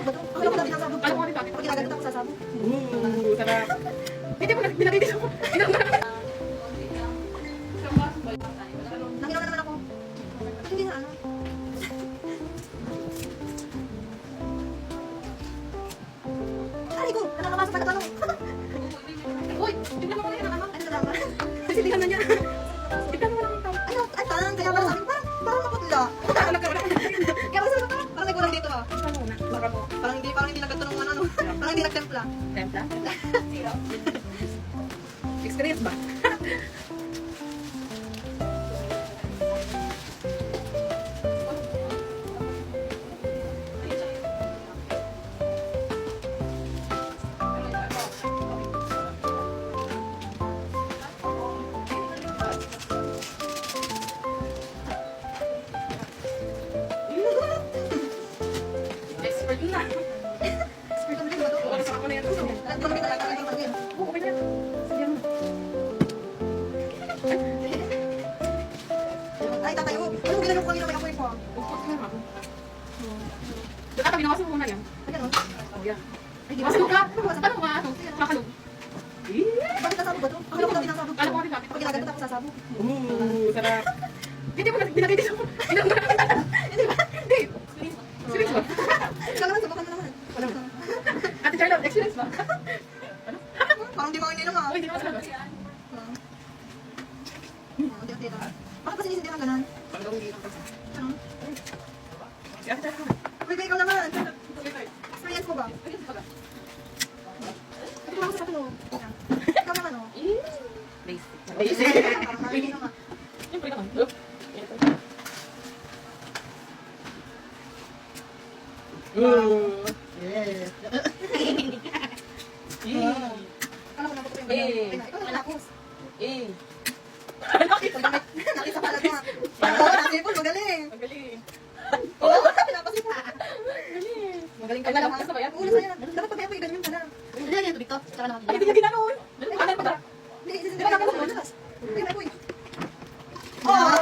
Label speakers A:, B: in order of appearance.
A: Sasabog ba ito? Ako lang sinasabog.
B: Alam mo rin bakit?
A: Pag ginaganito ako sasabog.
B: Sarap. Hindi mo binagay dito.
A: Nanginom na naman ako. Hindi na ano. Ay ko, nakakamasok na tanong.
B: Uy, tignan mo yan ang ano.
A: Ano na naman?
B: Silihan na niya. Tignan mo lang ang
A: Ano? Ay, parang kaya pala sabi, parang maputla.
B: tao.
A: Kaya pala sabi, parang may kulang dito ah.
B: Tignan mo na. Baka mo.
A: Parang hindi nagkato ng ano. Parang hindi nagtempla.
B: Templa? Experience ba? Expert na.
A: Expert na rin ba ito?
B: Oras ako na yan.
A: Nagpamit talaga ang pag-in.
B: Okay na. Sige mo.
A: Ay, tatayo. Anong ginanong kanina may apoy po?
B: Upot na. Dapat binawasan mo muna yan.
A: Ay, ganun.
B: Oh, yan.
A: Ay, di ba?
B: Masalog ka.
A: Ano ba?
B: Ano ba? Makalog.
A: Bakit sasabog ba ito? Ako lang ko sinasabog.
B: Alam mo rin bakit?
A: Pag ginaganito ako sasabog.
B: Sarap. Hindi mo binagay dito. Hindi ba? Hindi. Serious ba?
A: Ikaw naman, subukan mo naman.
B: Ano? Ate Charlotte, experience ba?
A: Parang di mga ininom ah.
B: Uy, hindi naman talaga.
A: Unti-unti lang. Bakit ba sinisindihan ka ganun?
B: Pagdawang hindi lang kasi.
A: Ano?
B: Si Ate Charlotte.
A: Uy, ikaw naman.
B: Tuloy tayo.
A: Experience ko ba?
B: Ayun, pala.
A: Ito lang ako sa katulog. Ikaw naman oh.
B: Basic.
A: Parang marinig naman.
B: Siyempre naman.
A: Yes. Kala ko naputo yung ganun. Ikaw naman tapos. Nakita pala ko ah. Oo, nasipol, magaling.
B: Magaling.
A: Oo, pinapasipol.
B: Magaling.
A: Magaling ka
B: Ay,
A: na
B: nalakas na ba yan?
A: Oo, nasa yan. Dapat pag may ganyan ka na.
C: Hindi yan, tubig to. Tsaka naman.
B: Ay, hindi niya ginanon. Ano pa ba?
A: Hindi, isisindi ka na ako. Ay, may apoy. Oh!